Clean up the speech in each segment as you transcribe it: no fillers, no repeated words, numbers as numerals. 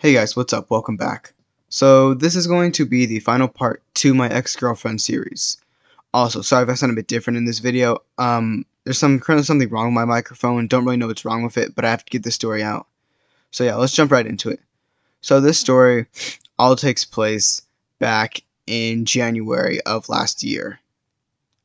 Hey guys, what's up? Welcome back. So this is going to be the final part to my ex-girlfriend series. Also, sorry if I sound a bit different in this video. There's currently something wrong with my microphone. Don't really know what's wrong with it, but I have to get this story out. So yeah, let's jump right into it. So this story all takes place back in January of last year.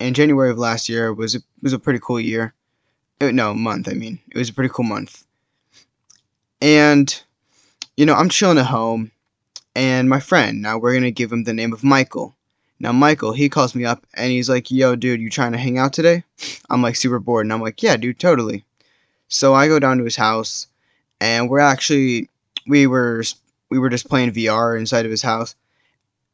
And January of last year was a pretty cool year. No, month, I mean. It was a pretty cool month. And I'm chilling at home. And my friend, now we're gonna give him the name of Michael. Now Michael, he calls me up and he's like, "Yo, dude, you trying to hang out today?" I'm like super bored, and I'm like, "Yeah, dude, totally." So I go down to his house, and we were we were just playing VR inside of his house,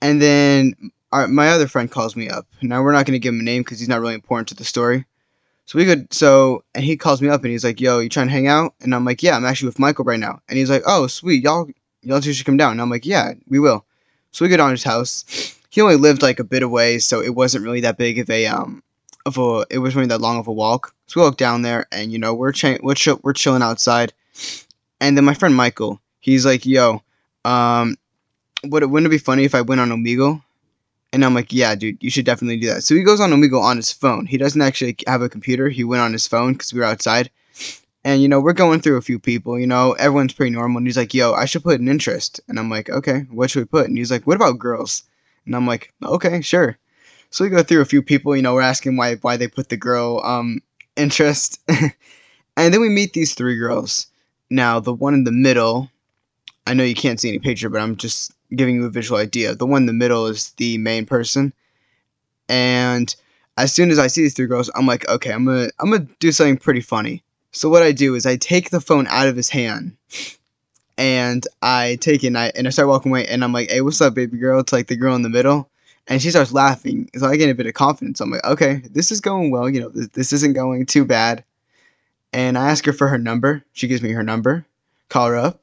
and then my other friend calls me up. Now we're not gonna give him a name because he's not really important to the story. And he calls me up and he's like, "Yo, you trying to hang out?" And I'm like, "Yeah, I'm actually with Michael right now." And he's like, "Oh, sweet, y'all two should come down." And I'm like, "Yeah, we will." So we go down to his house. He only lived like a bit away, so it wasn't really that big of it wasn't really that long of a walk. So we walk down there, and we're chilling outside. And then my friend Michael, he's like, "Yo, wouldn't it be funny if I went on Omegle?" And I'm like, "Yeah, dude, you should definitely do that." So he goes on Omegle on his phone. He doesn't actually have a computer. He went on his phone because we were outside. And we're going through a few people. Everyone's pretty normal. And he's like, "Yo, I should put an interest." And I'm like, "Okay, what should we put?" And he's like, "What about girls?" And I'm like, "Okay, sure." So we go through a few people. We're asking why they put the girl interest. And then we meet these three girls. Now the one in the middle, I know you can't see any picture, but I'm just giving you a visual idea. The one in the middle is the main person. And as soon as I see these three girls, I'm like, "Okay, I'm gonna do something pretty funny." So what I do is I take the phone out of his hand, and I take it, and I start walking away, and I'm like, "Hey, what's up, baby girl?" It's like the girl in the middle, and she starts laughing. So I get a bit of confidence. I'm like, "Okay, this is going well. This isn't going too bad." And I ask her for her number. She gives me her number. Call her up,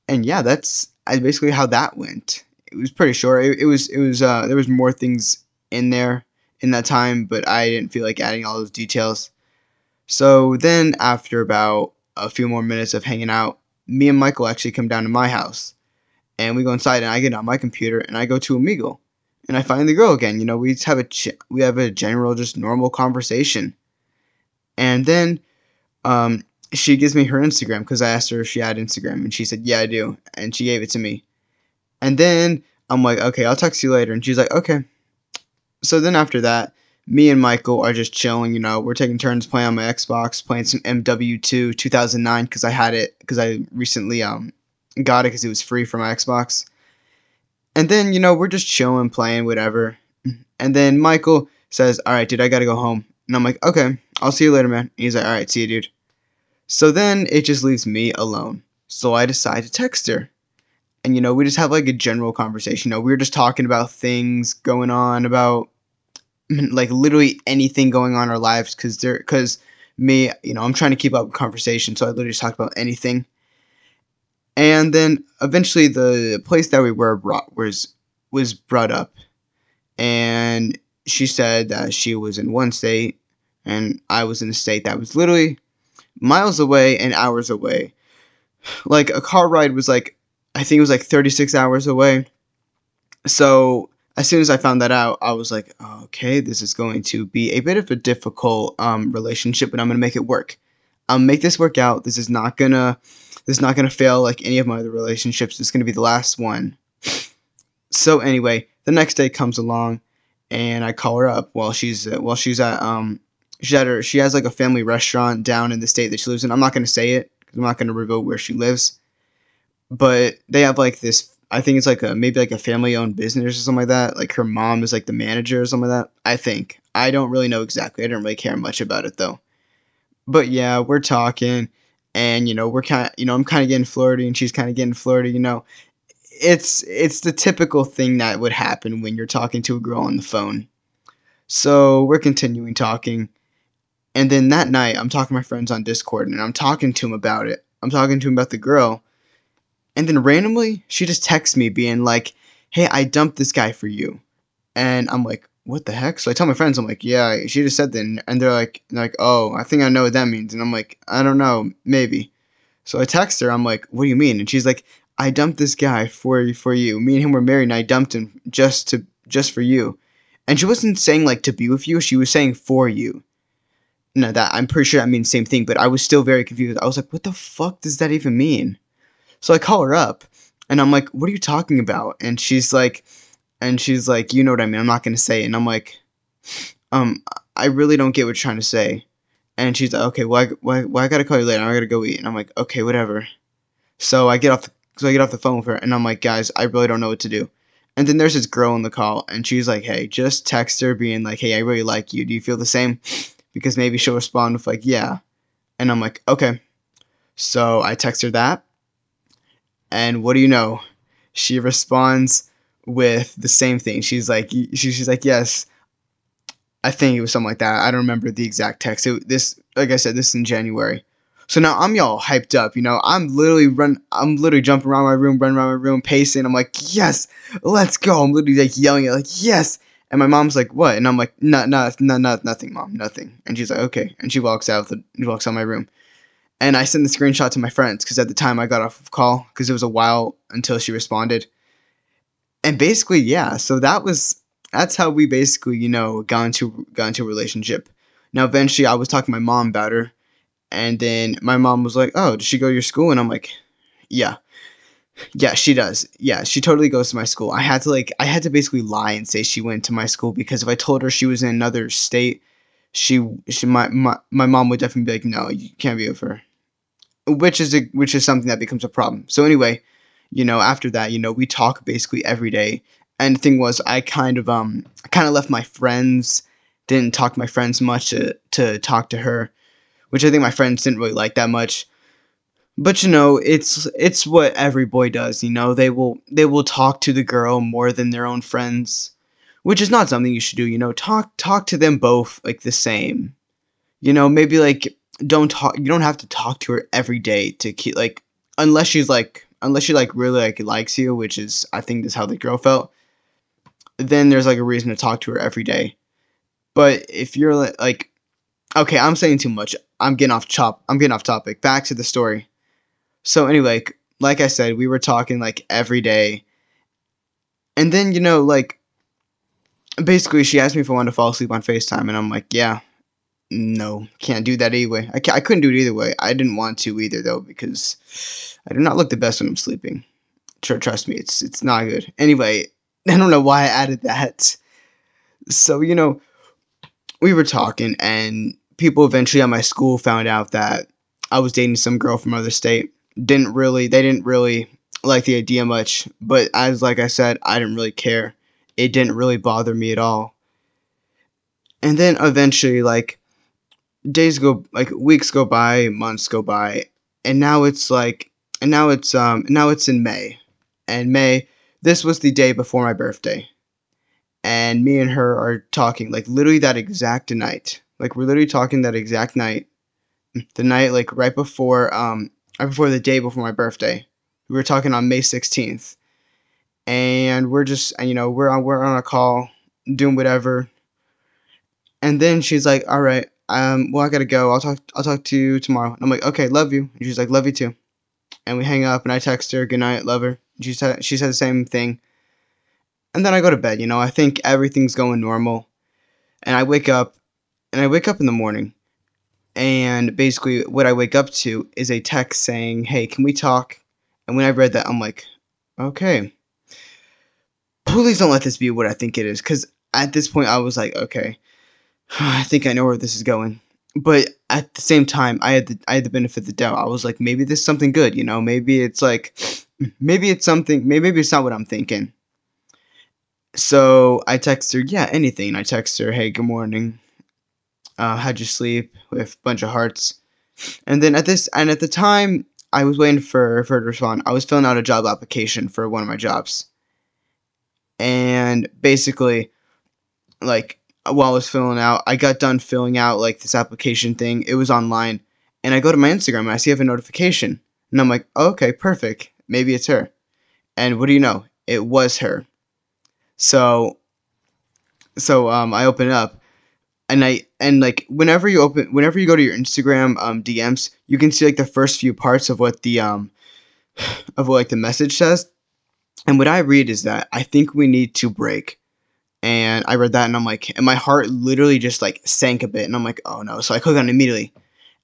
and yeah, that's basically how that went. It was pretty short. It was there was more things in there in that time, but I didn't feel like adding all those details. So then, after about a few more minutes of hanging out, me and Michael actually come down to my house, and we go inside, and I get on my computer, and I go to Omegle, and I find the girl again. We just we have a general, just normal conversation, and then she gives me her Instagram because I asked her if she had Instagram, and she said, "Yeah, I do," and she gave it to me. And then I'm like, "Okay, I'll text you later," and she's like, "Okay." So then after that, me and Michael are just chilling. We're taking turns playing on my Xbox, playing some MW2 2009 because I had it because I recently got it because it was free for my Xbox. And then we're just chilling, playing whatever. And then Michael says, "All right, dude, I gotta go home." And I'm like, "Okay, I'll see you later, man." And he's like, "All right, see you, dude." So then it just leaves me alone. So I decide to text her. And we just have like a general conversation. We were just talking about things going on about like literally anything going on in our lives because me, I'm trying to keep up with conversation, so I literally just talk about anything. And then eventually the place that we were was brought up, and she said that she was in one state and I was in a state that was literally miles away and hours away. Like a car ride was like, I think it was like 36 hours away. So as soon as I found that out, I was like, "Okay, this is going to be a bit of a difficult relationship, but I'm gonna make it work. I'll make this work out. This is not gonna fail like any of my other relationships. This is gonna be the last one." So anyway, the next day comes along, and I call her up while she has like a family restaurant down in the state that she lives in. I'm not gonna say it because I'm not gonna reveal where she lives, but they have like this. I think it's like maybe like a family owned business or something like that. Like her mom is like the manager or something like that. I think I don't really know exactly. I don't really care much about it though. But yeah, we're talking, and we're kind of I'm kind of getting flirty, and she's kind of getting flirty. It's the typical thing that would happen when you're talking to a girl on the phone. So we're continuing talking, and then that night I'm talking to my friends on Discord, and I'm talking to him about it. I'm talking to him about the girl. And then randomly, she just texts me being like, "Hey, I dumped this guy for you." And I'm like, "What the heck?" So I tell my friends, I'm like, "Yeah, she just said that." And they're like, "Oh, I think I know what that means." And I'm like, "I don't know, maybe." So I text her, I'm like, "What do you mean?" And she's like, I dumped this guy for you. Me and him were married, and I dumped him just for you." And she wasn't saying like to be with you. She was saying for you. No, that I'm pretty sure that means the same thing. But I was still very confused. I was like, "What the fuck does that even mean?" So I call her up, and I'm like, "What are you talking about?" And she's like, "You know what I mean. I'm not gonna say it." And I'm like, um, I really don't get what you're trying to say. And she's like, "Okay, why I gotta call you later? I gotta go eat." And I'm like, "Okay, whatever." So I get off the phone with her, and I'm like, "Guys, I really don't know what to do." And then there's this girl on the call, and she's like, "Hey, just text her, being like, hey, I really like you. Do you feel the same?" Because maybe she'll respond with like, "Yeah." And I'm like, "Okay." So I text her that, and what do you know? She responds with the same thing. She's like, "Yes." I think it was something like that. I don't remember the exact text. Like I said, this is in January. So now I'm y'all hyped up. I'm literally jumping around my room, running around my room, pacing. I'm like, "Yes, let's go." I'm literally like yelling it, like, "Yes." And my mom's like, "What?" And I'm like, "No, no, no, no, nothing, mom, nothing." And she's like, "Okay." And she walks out of my room. And I send the screenshot to my friends because at the time I got off of call because it was a while until she responded. And basically, yeah. So that's how we basically, got into a relationship. Now, eventually, I was talking to my mom about her, and then my mom was like, "Oh, does she go to your school?" And I'm like, "Yeah, yeah, she does. Yeah, she totally goes to my school." I had to basically lie and say she went to my school because if I told her she was in another state, my mom would definitely be like, "No, you can't be with her," which is something that becomes a problem. So anyway, after that, we talk basically every day. And the thing was, I kind of left my friends, didn't talk to my friends much to talk to her, which I think my friends didn't really like that much. But it's what every boy does. They will talk to the girl more than their own friends, which is not something you should do. Talk to them both like the same. Maybe like don't talk. You don't have to talk to her every day to keep like unless she like really like likes you, which is I think is how the girl felt. Then there's like a reason to talk to her every day. But if you're like okay, I'm saying too much. I'm getting off topic. Back to the story. So anyway, like I said, we were talking like every day, and then like basically she asked me if I wanted to fall asleep on Facetime, and I'm like, yeah. No, can't do that anyway. I couldn't do it either way. I didn't want to either though because I do not look the best when I'm sleeping. Trust me, it's not good. Anyway, I don't know why I added that. So we were talking, and people eventually at my school found out that I was dating some girl from another state. They didn't really like the idea much, but as like I said, I didn't really care. It didn't really bother me at all. And then eventually, weeks go by, months go by, and now it's in May. And May, this was the day before my birthday. And me and her are talking like literally that exact night. Like we're literally talking that exact night. The night like right before the day before my birthday. We were talking on May 16th. And we're just we're on a call doing whatever. And then she's like, "All right, well, I gotta go. I'll talk to you tomorrow." And I'm like, "Okay, love you." And she's like, "Love you too." And we hang up, and I text her, "Good night, love her." She said the same thing. And then I go to bed. I think everything's going normal, and I wake up in the morning, and basically what I wake up to is a text saying, "Hey, can we talk?" And when I read that, I'm like, "Okay, please don't let this be what I think it is," because at this point I was like, "Okay, I think I know where this is going." But at the same time, I had the benefit of the doubt. I was like, maybe this is something good, Maybe it's like, maybe it's something. Maybe it's not what I'm thinking. So I text her, yeah, anything. I text her, "Hey, good morning. How'd you sleep?" With a bunch of hearts. At the time, I was waiting for her to respond. I was filling out a job application for one of my jobs, and basically, like while I was filling out, I got done filling out like this application thing. It was online, and I go to my Instagram and I see I have a notification, and I'm like, oh, okay, perfect. Maybe it's her. And what do you know? It was her. So I open it up, and like whenever you go to your Instagram DMs, you can see like the first few parts of what the of what like the message says. And what I read is that I think we need to break. And I read that and I'm like, and my heart literally just like sank a bit. And I'm like, oh no. So I click on it immediately.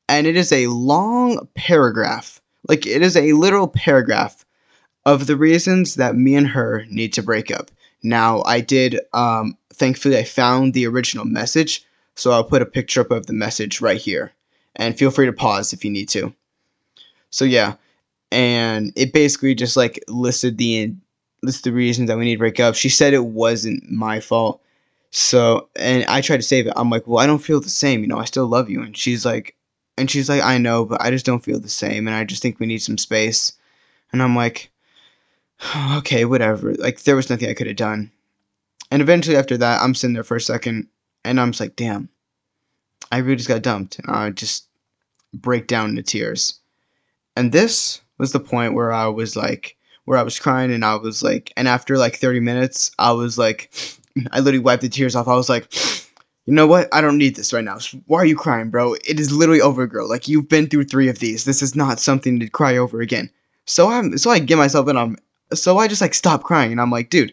And it is a long paragraph. Like, it is a literal paragraph of the reasons that me and her need to break up. Now, I did, thankfully, I found the original message. So I'll put a picture up of the message right here. And feel free to pause if you need to. So yeah, and it basically just like listed the reasons that we need to break up. She said it wasn't my fault. So, and I tried to save it. I'm like, well, I don't feel the same. You know, I still love you. And she's like, I know, but I just don't feel the same. And I just think we need some space. And I'm like, okay, whatever. Like, there was nothing I could have done. And eventually, after that, I'm sitting there for a second, and I'm just like, damn, I really just got dumped. And I just break down into tears. And this was the point where I was like, where I was crying, and I was like, and after like 30 minutes, I was like, I literally wiped the tears off. I was like, you know what? I don't need this right now. Why are you crying, bro? It is literally over, girl. Like, you've been through 3 of these. This is not something to cry over again. So I get myself in. So I just like stop crying, and I'm like, dude,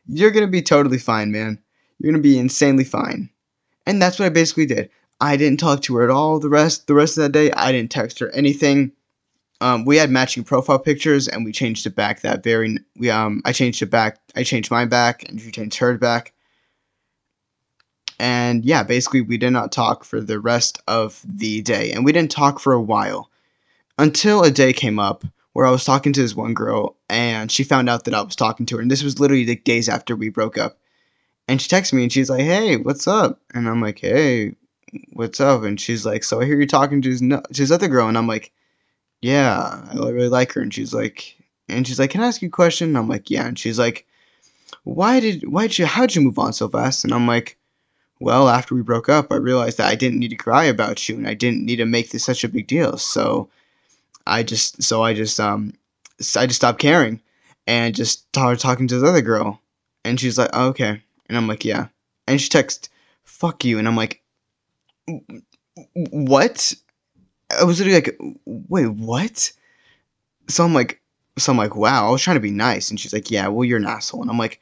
you're gonna be totally fine, man. You're gonna be insanely fine. And that's what I basically did. I didn't talk to her at all the rest of that day. I didn't text her anything. We had matching profile pictures, and we changed it back that very. I changed it back. I changed mine back, and she changed hers back. And yeah, basically, we did not talk for the rest of the day, and we didn't talk for a while until a day came up where I was talking to this one girl, and she found out that I was talking to her, and this was literally like days after we broke up. And she texted me, and she's like, "Hey, what's up?" And I'm like, "Hey, what's up?" And she's like, "So I hear you're talking to this other girl," and I'm like, yeah, I really like her. And she's like, can I ask you a question? And I'm like, yeah. And she's like, how'd you move on so fast? And I'm like, well, after we broke up, I realized that I didn't need to cry about you, and I didn't need to make this such a big deal. So I just stopped caring, and just started talking to this other girl. And she's like, oh, okay. And I'm like, yeah. And she texts, fuck you. And I'm like, what? I was literally like, wait, what? So I'm like, wow, I was trying to be nice. And she's like, yeah, well, you're an asshole. And I'm like,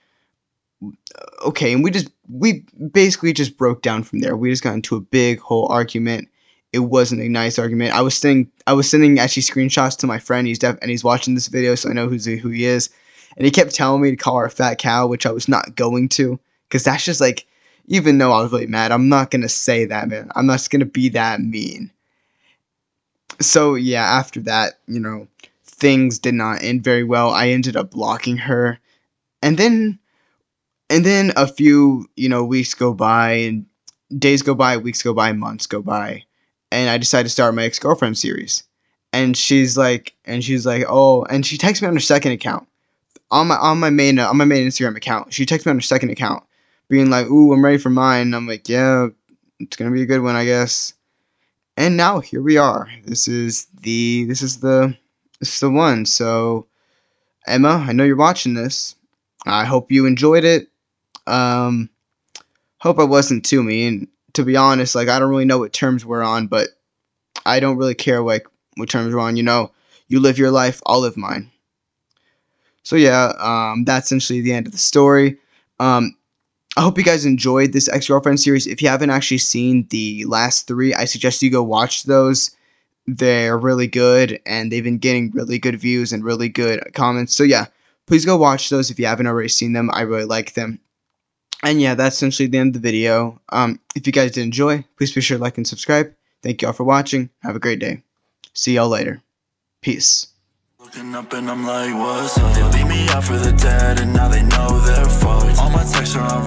okay. And we basically just broke down from there. We just got into a big whole argument. It wasn't a nice argument. I was sending actually screenshots to my friend. He's watching this video, so I know who he is. And he kept telling me to call her a fat cow, which I was not going to, because that's just like, even though I was really mad, I'm not gonna say that, man. I'm not gonna be that mean. So yeah, after that, things did not end very well. I ended up blocking her, and then a few weeks go by, and days go by, weeks go by, months go by, and I decided to start my ex-girlfriend series. And she's like, oh, and she texts me on her second account, on my main Instagram account. She texts me on her second account, being like, ooh, I'm ready for mine. And I'm like, yeah, it's gonna be a good one, I guess. And now here we are. This is the one. So, Emma, I know you're watching this. I hope you enjoyed it. Um, hope I wasn't too mean. To be honest, like, I don't really know what terms we're on, but I don't really care like what terms we're on. You live your life, I'll live mine. So yeah, that's essentially the end of the story. Um, I hope you guys enjoyed this ex-girlfriend series. If you haven't actually seen the last 3, I suggest you go watch those. They're really good, and they've been getting really good views and really good comments. So yeah, please go watch those if you haven't already seen them. I really like them. And yeah, that's essentially the end of the video. If you guys did enjoy, please be sure to like and subscribe. Thank you all for watching. Have a great day. See y'all later. Peace. Looking up and I'm like, what's up? They leave me out for the dead and now they know they're fucked. All my texts are